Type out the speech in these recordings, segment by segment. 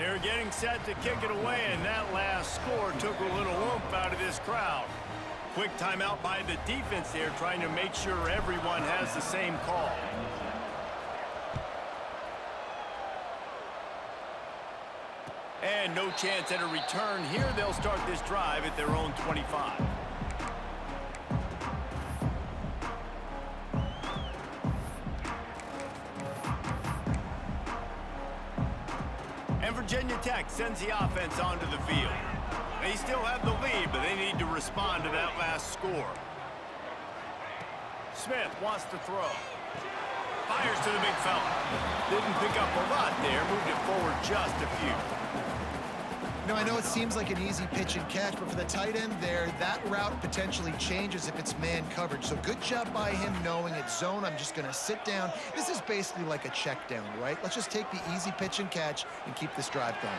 They're getting set to kick it away, and that last score took a little oomph out of this crowd. Quick timeout by the defense there, trying to make sure everyone has the same call. And no chance at a return here. They'll start this drive at their own 25. And Virginia Tech sends the offense onto the field. They still have the lead, but they need to respond to that last score. Smith wants to throw. Fires to the big fella. Didn't pick up a lot there, moved it forward just a few. You know, I know it seems like an easy pitch and catch, but for the tight end there, that route potentially changes if it's man coverage. So good job by him knowing it's zone. I'm just going to sit down. This is basically like a check down, right? Let's just take the easy pitch and catch and keep this drive going.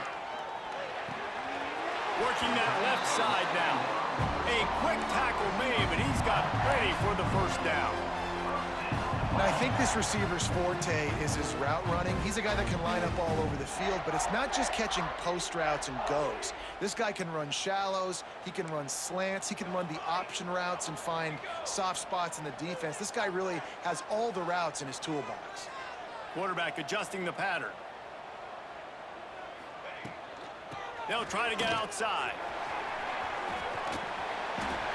Working that left side now. A quick tackle made, but he's got plenty for the first down. Now, I think this receiver's forte is his route running. He's a guy that can line up all over the field, but it's not just catching post routes and goes. This guy can run shallows, he can run slants, he can run the option routes and find soft spots in the defense. This guy really has all the routes in his toolbox. Quarterback adjusting the pattern. They'll try to get outside.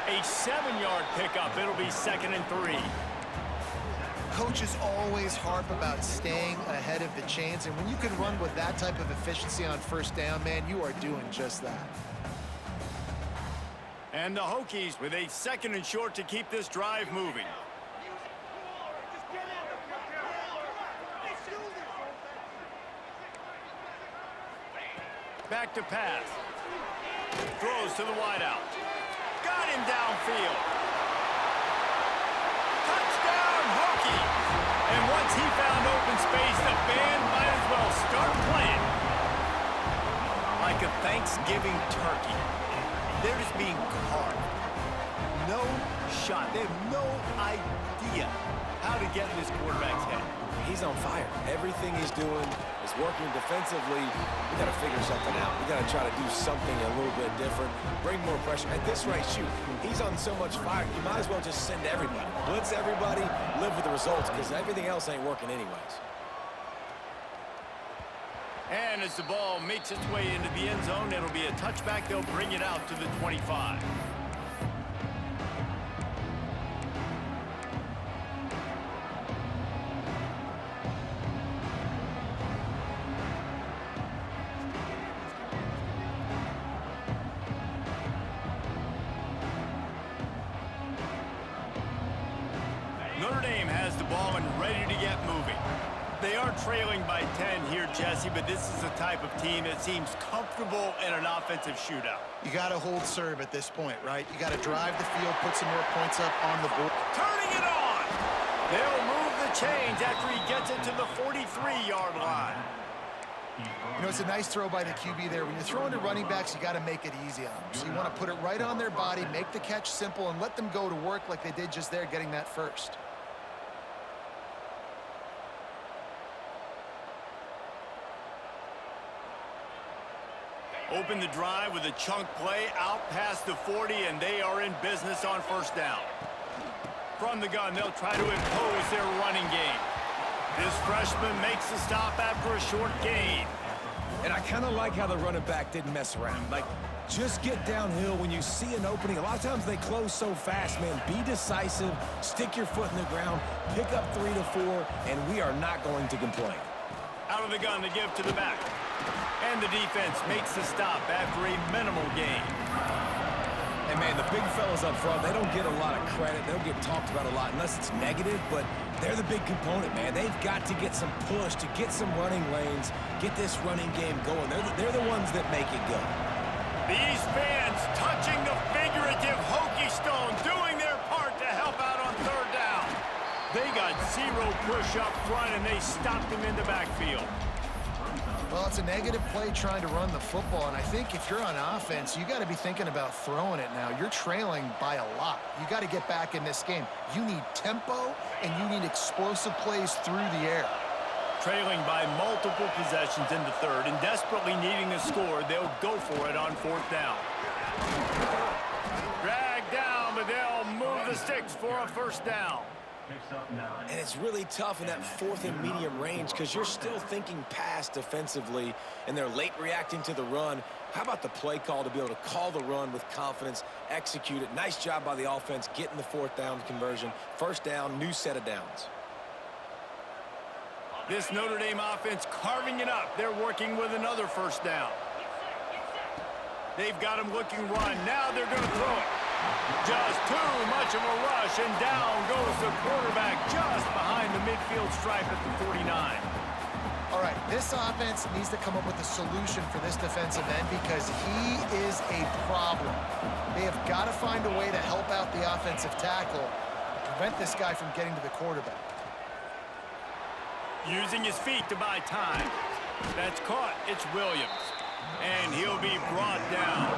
A 7-yard pickup. It'll be 2nd and 3. Coaches always harp about staying ahead of the chains, and when you can run with that type of efficiency on first down, man, you are doing just that. And the Hokies with a 2nd and short to keep this drive moving. Back to pass. Throws to the wideout. Got him downfield. Touchdown, Hokies! And once he found open space, the band might as well start playing. Like a Thanksgiving turkey. They're just being carved. No shot. They have no idea how to get in this quarterback's head. He's on fire. Everything he's doing is working defensively. We got to figure something out. We got to try to do something a little bit different. Bring more pressure. At this rate, shoot, he's on so much fire, you might as well just send everybody. Blitz everybody, live with the results, because everything else ain't working anyways. And as the ball makes its way into the end zone, it'll be a touchback. They'll bring it out to the 25. Notre Dame has the ball and ready to get moving. They are trailing by 10 here, Jesse, but this is the type of team that seems comfortable in an offensive shootout. You got to hold serve at this point, right? You got to drive the field, put some more points up on the board. Turning it on! They'll move the chains after he gets it to the 43-yard line. You know, it's a nice throw by the QB there. When you're throwing to running backs, you got to make it easy on them. So you want to put it right on their body, make the catch simple, and let them go to work like they did just there, getting that first. Open the drive with a chunk play out past the 40, and they are in business on first down. From the gun, they'll try to impose their running game. This freshman makes the stop after a short gain. And I kind of like how the running back didn't mess around. Like, just get downhill when you see an opening. A lot of times they close so fast, man. Be decisive, stick your foot in the ground, pick up 3 to 4, and we are not going to complain. Out of the gun to give to the back. And the defense makes the stop after a minimal gain. And, man, the big fellas up front, they don't get a lot of credit. They don't get talked about a lot unless it's negative, but they're the big component, man. They've got to get some push, to get some running lanes, get this running game going. They're the ones that make it go. These fans touching the figurative Hokie stone, doing their part to help out on third down. They got zero push up front, and they stopped him in the backfield. Well, it's a negative play trying to run the football, and I think if you're on offense, you got to be thinking about throwing it now. You're trailing by a lot. You got to get back in this game. You need tempo, and you need explosive plays through the air. trailing by multiple possessions in the third and desperately needing a score, they'll go for it on fourth down. Drag down, but they'll move the sticks for a first down. And it's really tough in that fourth and medium range because you're still thinking pass defensively, and they're late reacting to the run. How about the play call to be able to call the run with confidence, execute it? Nice job by the offense getting the fourth down conversion. First down, new set of downs. This Notre Dame offense carving it up. They're working with another first down. They've got him looking run. Now they're going to throw it. Just too much of a rush, and down goes the quarterback just behind the midfield stripe at the 49. All right, this offense needs to come up with a solution for this defensive end because he is a problem. They have got to find a way to help out the offensive tackle to prevent this guy from getting to the quarterback. Using his feet to buy time. That's caught. It's Williams. And he'll be brought down.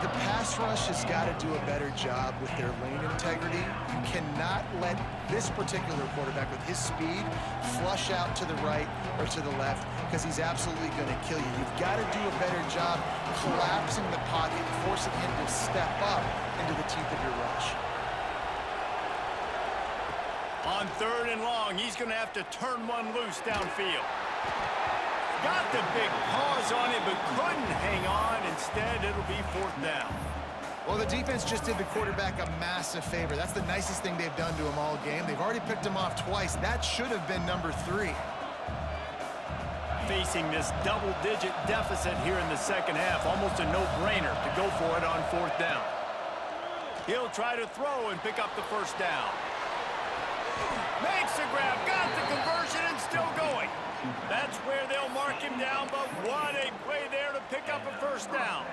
The pass rush has got to do a better job with their lane integrity. You cannot let this particular quarterback with his speed flush out to the right or to the left because he's absolutely going to kill you. You've got to do a better job collapsing the pocket, forcing him to step up into the teeth of your rush. On third and long, he's going to have to turn one loose downfield. Got the big paws on it, but couldn't hang on. Instead, it'll be fourth down. Well, the defense just did the quarterback a massive favor. That's the nicest thing they've done to him all game. They've already picked him off twice. That should have been number 3. Facing this double-digit deficit here in the second half, almost a no-brainer to go for it on fourth down. He'll try to throw and pick up the first down. Makes the grab, got the conversion, and still going. That's where they'll mark him down, but what a play there to pick up a first down.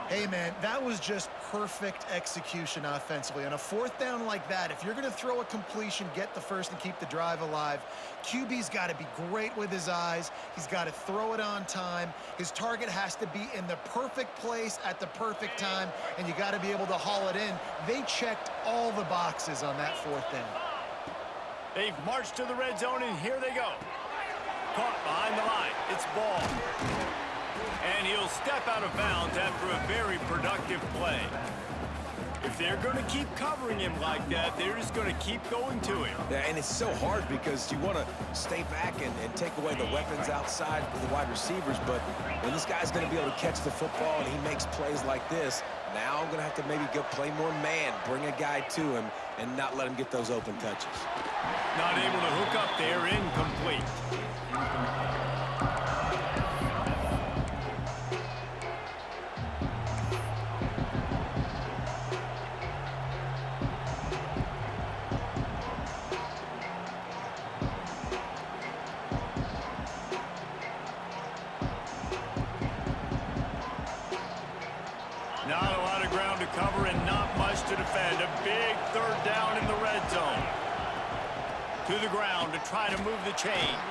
Hey, man, that was just perfect execution offensively. On a fourth down like that, if you're going to throw a completion, get the first and keep the drive alive, QB's got to be great with his eyes. He's got to throw it on time. His target has to be in the perfect place at the perfect time, and you got to be able to haul it in. They checked all the boxes on that fourth down. They've marched to the red zone, and here they go. Caught behind the line. It's ball. And he'll step out of bounds after a very productive play. If they're going to keep covering him like that, they're just going to keep going to him. Yeah, and it's so hard because you want to stay back and take away the weapons outside with the wide receivers, but when this guy's going to be able to catch the football and he makes plays like this, now I'm going to have to maybe go play more man, bring a guy to him, and not let him get those open touches. Not able to hook up there, incomplete. Not a lot of ground to cover and not much to defend. A big third down in the red zone. To the ground to try to move the chains.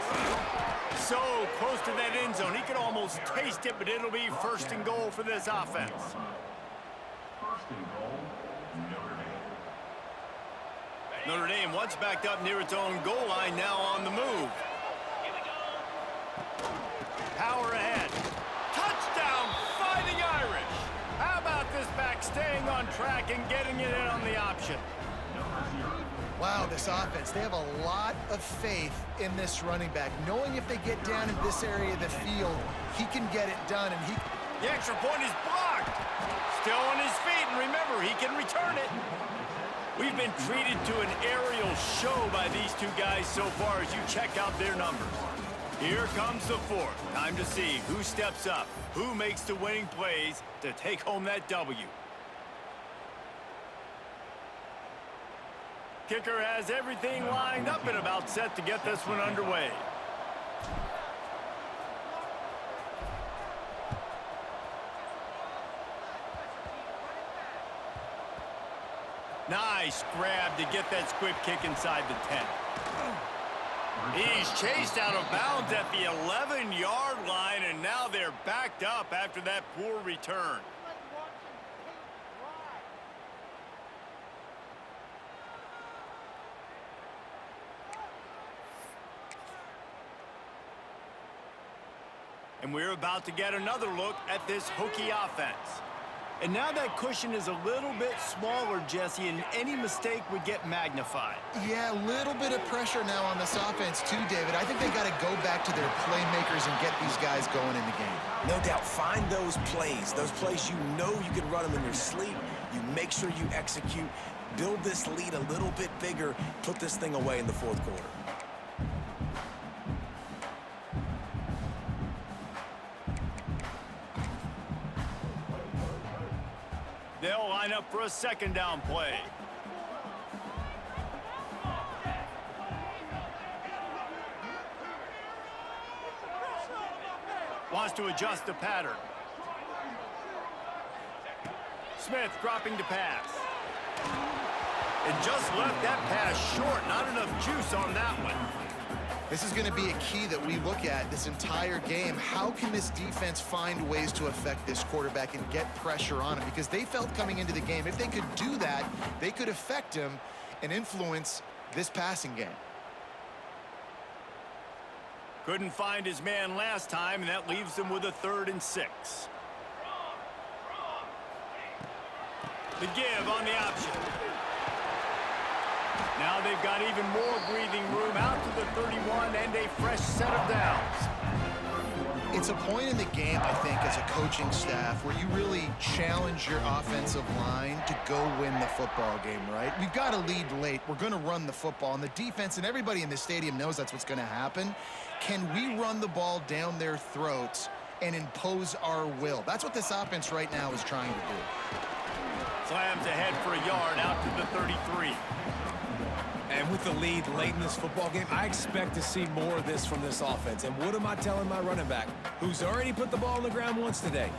So close to that end zone. He could almost taste it, but it'll be first and goal for this offense. First and goal, Notre Dame. Notre Dame once backed up near its own goal line, now on the move. Power ahead. Touchdown, Fighting Irish. How about this back staying on track and getting it in on the option? Wow, this offense, they have a lot of faith in this running back, knowing if they get down in this area of the field, he can get it done, and The extra point is blocked. Still on his feet, and remember, he can return it. We've been treated to an aerial show by these two guys so far as you check out their numbers. Here comes the fourth. Time to see who steps up, who makes the winning plays to take home that W. Kicker has everything lined up and about set to get this one underway. Nice grab to get that squib kick inside the 10. He's chased out of bounds at the 11-yard line, and now they're backed up after that poor return. And we're about to get another look at this Hokie offense. And now that cushion is a little bit smaller, Jesse, and any mistake would get magnified. Yeah, a little bit of pressure now on this offense too, David. I think they got to go back to their playmakers and get these guys going in the game. No doubt, find those plays you know you can run them in your sleep. You make sure you execute, build this lead a little bit bigger, put this thing away in the fourth quarter. They'll line up for a second down play. Wants to adjust the pattern. Smith dropping to pass. And just left that pass short. Not enough juice on that one. This is going to be a key that we look at this entire game. How can this defense find ways to affect this quarterback and get pressure on him? Because they felt coming into the game, if they could do that, they could affect him and influence this passing game. Couldn't find his man last time, and that leaves them with a 3rd and 6. The give on the option. Now they've got even more breathing room out to the 31 and a fresh set of downs. It's a point in the game, I think, as a coaching staff where you really challenge your offensive line to go win the football game, right? We've got to lead late. We're going to run the football, and the defense and everybody in the stadium knows that's what's going to happen. Can we run the ball down their throats and impose our will? That's what this offense right now is trying to do. Slams ahead for a yard out to the 33. And with the lead late in this football game, I expect to see more of this from this offense. And what am I telling my running back, who's already put the ball on the ground once today?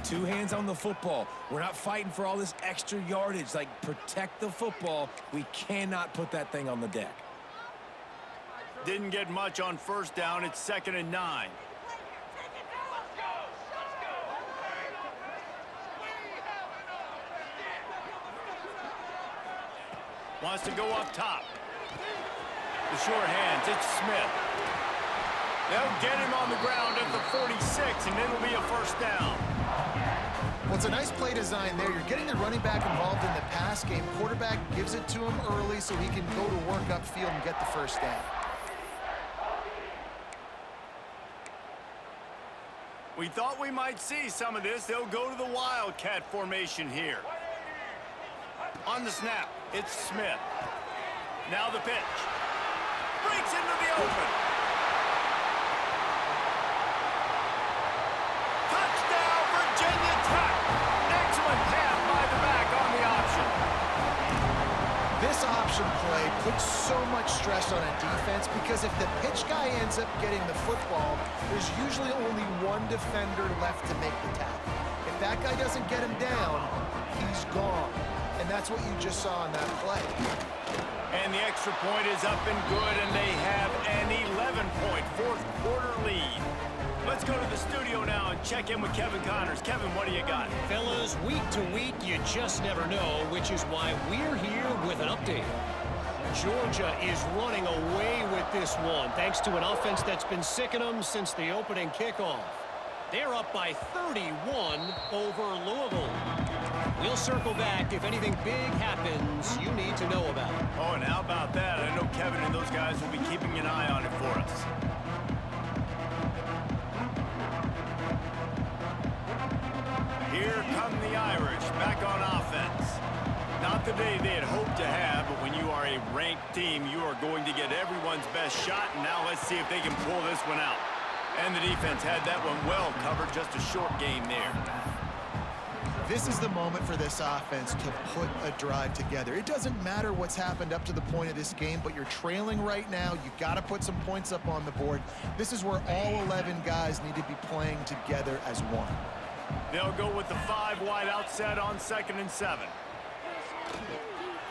2 hands on the football. We're not fighting for all this extra yardage. Like, protect the football. We cannot put that thing on the deck. Didn't get much on first down. It's 2nd and 9. Wants to go up top. The short hands, it's Smith. They'll get him on the ground at the 46, and it'll be a first down. Well, it's a nice play design there. You're getting the running back involved in the pass game. Quarterback gives it to him early so he can go to work upfield and get the first down. We thought we might see some of this. They'll go to the Wildcat formation here. On the snap, it's Smith. Now the pitch. Breaks into the open. Touchdown, Virginia Tech. Excellent pass by the back on the option. This option play puts so much stress on a defense because if the pitch guy ends up getting the football, there's usually only one defender left to make the tackle. If that guy doesn't get him down, he's gone. And that's what you just saw in that play. And the extra point is up and good, and they have an 11-point fourth quarter lead. Let's go to the studio now and check in with Kevin Connors. Kevin, what do you got? Fellas, week to week, you just never know, which is why we're here with an update. Georgia is running away with this one, thanks to an offense that's been sicking them since the opening kickoff. They're up by 31 over Louisville. We'll circle back if anything big happens you need to know about. Oh, and how about that? I know Kevin and those guys will be keeping an eye on it for us. Here come the Irish back on offense. Not the day they had hoped to have, but when you are a ranked team, you are going to get everyone's best shot, and now let's see if they can pull this one out. And the defense had that one well covered, just a short game there. This is the moment for this offense to put a drive together. It doesn't matter what's happened up to the point of this game, but you're trailing right now. You got to put some points up on the board. This is where all 11 guys need to be playing together as one. They'll go with the 5 wide outset on 2nd and 7.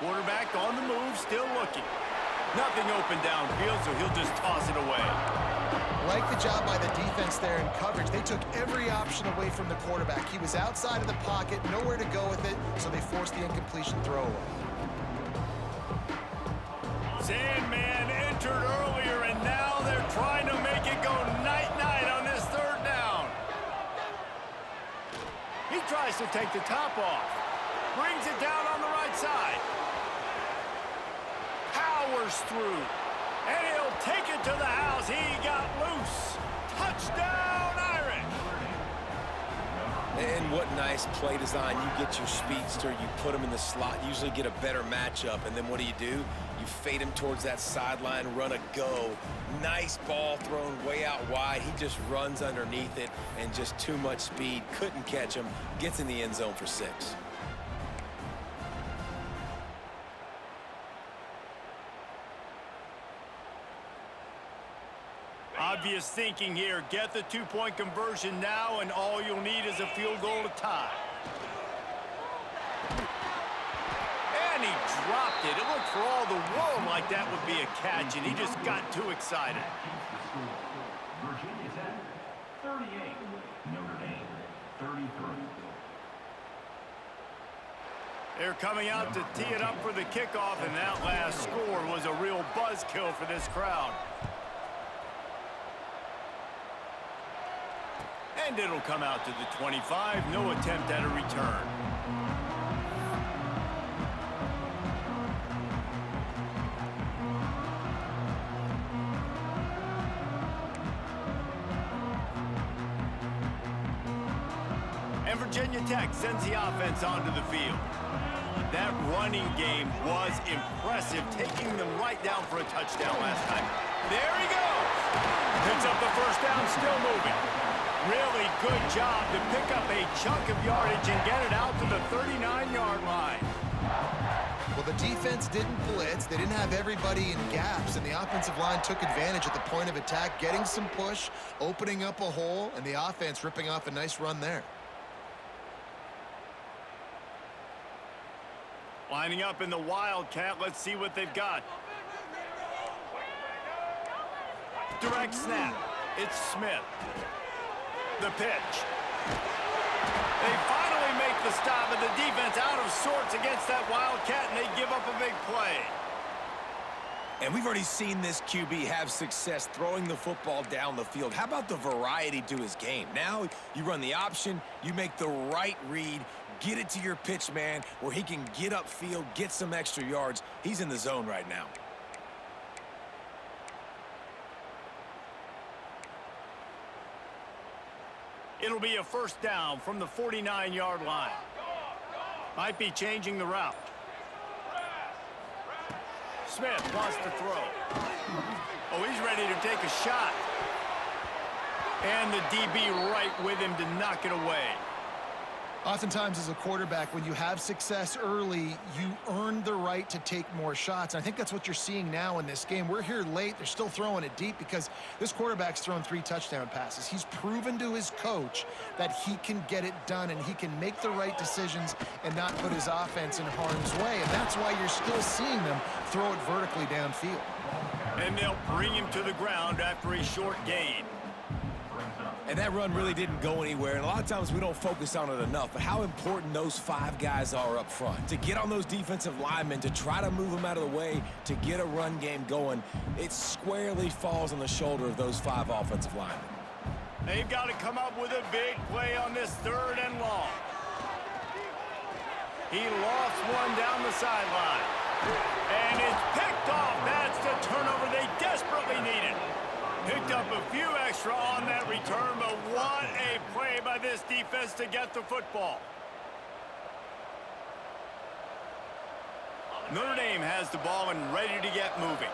Quarterback on the move, still looking. Nothing open downfield, so he'll just toss it away. Like the job by the defense there in coverage. They took every option away from the quarterback. He was outside of the pocket, nowhere to go with it, so they forced the incompletion throw away. Sandman entered earlier, and now they're trying to make it go night-night on this 3rd down. tries to take the top off. Brings it down on the right side. Powers through. And he'll take it to the house. He got loose. Touchdown, Irish. And what nice play design. You get your speedster, you put him in the slot, usually get a better matchup, and then what do? You fade him towards that sideline, run a go. Nice ball thrown way out wide. He just runs underneath it, and just too much speed. Couldn't catch him. Gets in the end zone for 6. Obvious thinking here. Get the two-point conversion now, and all you'll need is a field goal to tie. And he dropped it. It looked for all the world like that would be a catch, and he just got too excited. Virginia Tech, 38. Notre Dame, 33. They're coming out to tee it up for the kickoff, and that last score was a real buzzkill for this crowd. And it'll come out to the 25. No attempt at a return. And Virginia Tech sends the offense onto the field. That running game was impressive, taking them right down for a touchdown last time. There he goes. Picks up the first down, still moving. Really good job to pick up a chunk of yardage and get it out to the 39-yard line. Well, the defense didn't blitz. They didn't have everybody in gaps, and the offensive line took advantage at the point of attack, getting some push, opening up a hole, and the offense ripping off a nice run there. Lining up in the Wildcat. Let's see what they've got. Direct snap. It's Smith. The pitch. They finally make the stop, and the defense out of sorts against that Wildcat, and they give up a big play. And we've already seen this QB have success throwing the football down the field. How about the variety to his game? Now you run the option, you make the right read, get it to your pitch man where he can get upfield, get some extra yards. He's in the zone right now. It'll be a first down from the 49-yard line. Might be changing the route. Smith wants to throw. Oh, he's ready to take a shot. And the DB right with him to knock it away. Oftentimes as a quarterback, when you have success early, you earn the right to take more shots. And I think that's what you're seeing now in this game. We're here late. They're still throwing it deep because this quarterback's thrown 3 touchdown passes. He's proven to his coach that he can get it done and he can make the right decisions and not put his offense in harm's way. And that's why you're still seeing them throw it vertically downfield. And they'll bring him to the ground after a short gain. And that run really didn't go anywhere, and a lot of times we don't focus on it enough, but how important those 5 guys are up front. To get on those defensive linemen, to try to move them out of the way, to get a run game going, it squarely falls on the shoulder of those 5 offensive linemen. They've got to come up with a big play on this 3rd and long. He lofts one down the sideline. And it's picked off. That's the turnover they desperately needed. Picked up a few extra on that return, but what a play by this defense to get the football. Notre Dame has the ball and ready to get moving.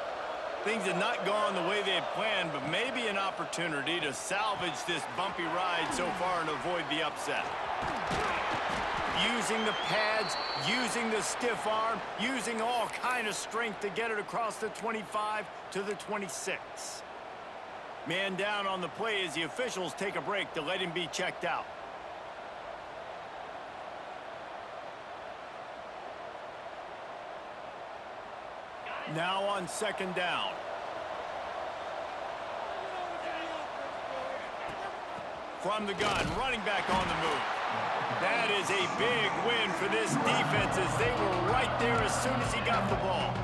Things had not gone the way they had planned, but maybe an opportunity to salvage this bumpy ride so far and avoid the upset. Using the pads, using the stiff arm, using all kind of strength to get it across the 25 to the 26. Man down on the play as the officials take a break to let him be checked out. Now on 2nd down. From the gun, running back on the move. That is a big win for this defense as they were right there as soon as he got the ball.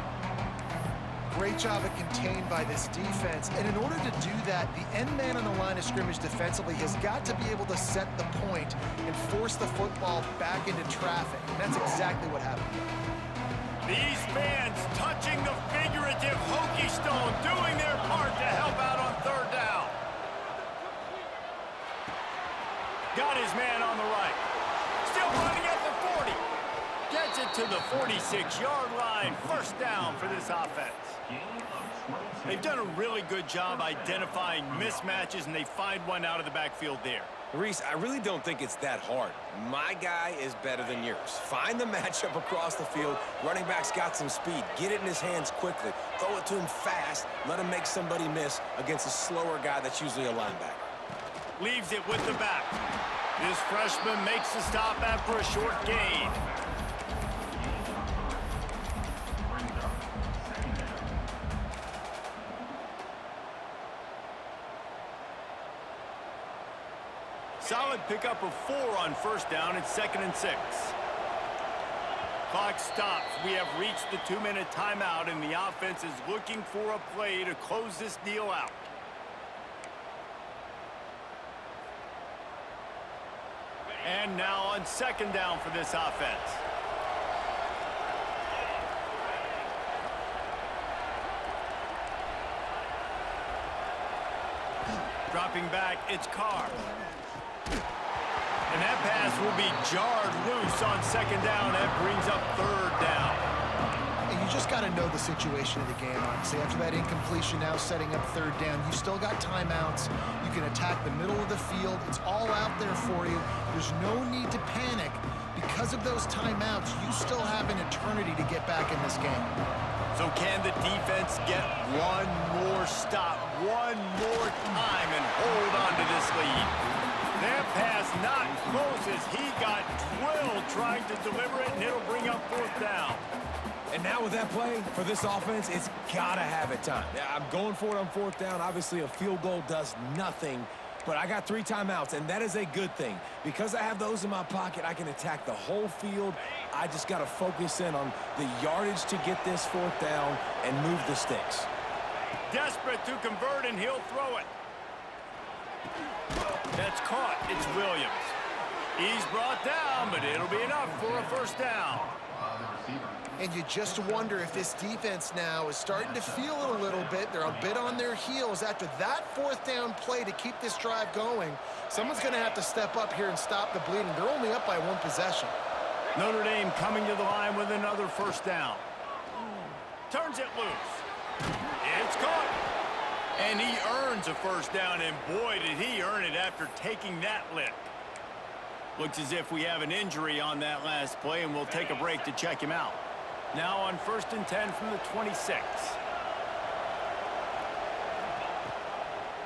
great job at contained by this defense. And in order to do that, the end man on the line of scrimmage defensively has got to be able to set the point and force the football back into traffic. And that's exactly what happened. These fans touching the figurative Hokie stone, doing their part to help out on third down. Got his man on the right. Still running at the 40. Gets it to the 46-yard line. First down for this offense. They've done a really good job identifying mismatches, and they find one out of the backfield there. Reese, I really don't think it's that hard. My guy is better than yours. Find the matchup across the field. Running back's got some speed. Get it in his hands quickly. Throw it to him fast. Let him make somebody miss against a slower guy that's usually a linebacker. Leaves it with the back. This freshman makes the stop after a short gain. Solid pickup of 4 on first down. It's 2nd and 6. Clock stops. We have reached the 2-minute timeout, and the offense is looking for a play to close this deal out. And now on 2nd down for this offense. Dropping back, it's Carr. And that pass will be jarred loose on 2nd down. That brings up 3rd down. And you just got to know the situation of the game, honestly. After that incompletion, now setting up 3rd down, you still got timeouts. You can attack the middle of the field. It's all out there for you. There's no need to panic. Because of those timeouts, you still have an eternity to get back in this game. So can the defense get one more stop, one more time, and hold on to this lead? That pass not close as he got drilled trying to deliver it, and it'll bring up 4th down. And now with that play, for this offense, it's got to have it time. Yeah, I'm going for it on 4th down. Obviously, a field goal does nothing, but I got 3 timeouts, and that is a good thing. Because I have those in my pocket, I can attack the whole field. I just got to focus in on the yardage to get this 4th down and move the sticks. Desperate to convert, and he'll throw it. That's caught. It's Williams. He's brought down, but it'll be enough for a 1st down. And you just wonder if this defense now is starting to feel it a little bit. They're a bit on their heels after that 4th down play to keep this drive going. Someone's going to have to step up here and stop the bleeding. They're only up by 1 possession. Notre Dame coming to the line with another 1st down. Turns it loose. It's caught. And he earns a 1st down, and boy, did he earn it after taking that lick. Looks as if we have an injury on that last play, and we'll take a break to check him out. Now on 1st and 10 from the 26.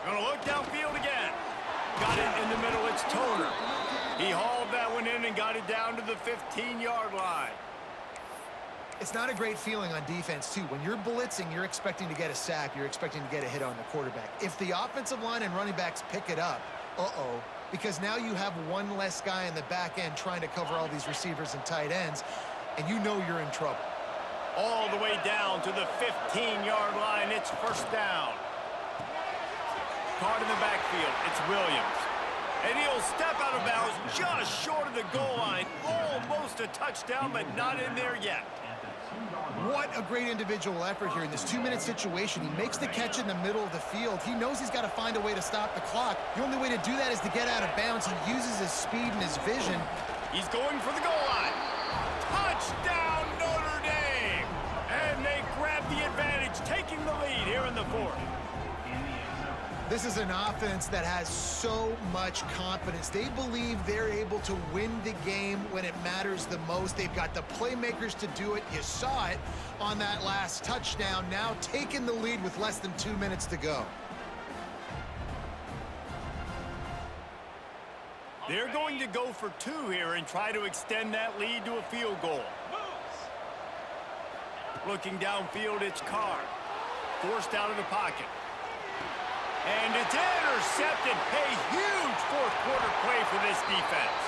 Gonna look downfield again. Got it in the middle, it's Toner. He hauled that one in and got it down to the 15-yard line. It's not a great feeling on defense, too. When you're blitzing, you're expecting to get a sack. You're expecting to get a hit on the quarterback. If the offensive line and running backs pick it up, because now you have one less guy in the back end trying to cover all these receivers and tight ends, and you know you're in trouble. All the way down to the 15-yard line. It's 1st down. Caught in the backfield. It's Williams. And he'll step out of bounds just short of the goal line. Almost a touchdown, but not in there yet. What a great individual effort here in this 2-minute situation. He makes the catch in the middle of the field. He knows he's got to find a way to stop the clock. The only way to do that is to get out of bounds. He uses his speed and his vision. He's going for the goal line. Touchdown, Notre Dame! And they grab the advantage, taking the lead here in the 4th. This is an offense that has so much confidence. They believe they're able to win the game when it matters the most. They've got the playmakers to do it. You saw it on that last touchdown. Now taking the lead with less than 2 minutes to go. They're going to go for 2 here and try to extend that lead to a field goal. Looking downfield, it's Carr. Forced out of the pocket. And it's intercepted. A huge 4th quarter play for this defense.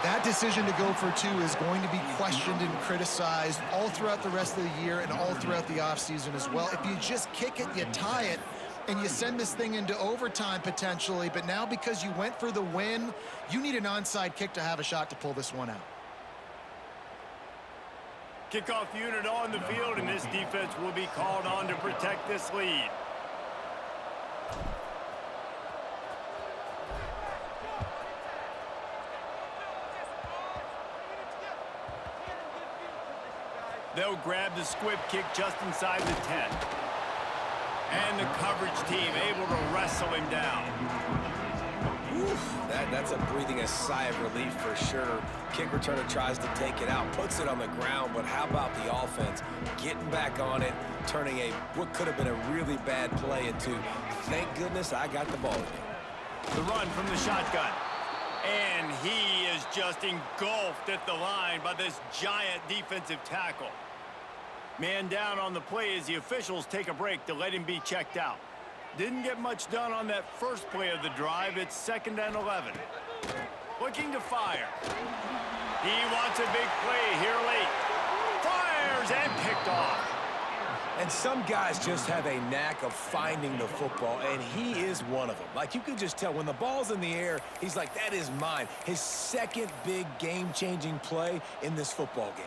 That decision to go for 2 is going to be questioned and criticized all throughout the rest of the year and all throughout the offseason as well. If you just kick it, you tie it, and you send this thing into overtime potentially, but now because you went for the win, you need an onside kick to have a shot to pull this one out. Kickoff unit on the field, and this defense will be called on to protect this lead. They'll grab the squib kick just inside the 10. And the coverage team able to wrestle him down. Oof, that's a breathing a sigh of relief for sure. Kick returner tries to take it out, puts it on the ground, but how about the offense getting back on it, turning what could have been a really bad play into, thank goodness I got the ball again. The run from the shotgun. And he is just engulfed at the line by this giant defensive tackle. Man down on the play as the officials take a break to let him be checked out. Didn't get much done on that first play of the drive. It's 2nd and 11. Looking to fire. He wants a big play here late. Fires and picked off. And some guys just have a knack of finding the football, and he is one of them. Like, you could just tell when the ball's in the air, he's like, that is mine. His second big game-changing play in this football game.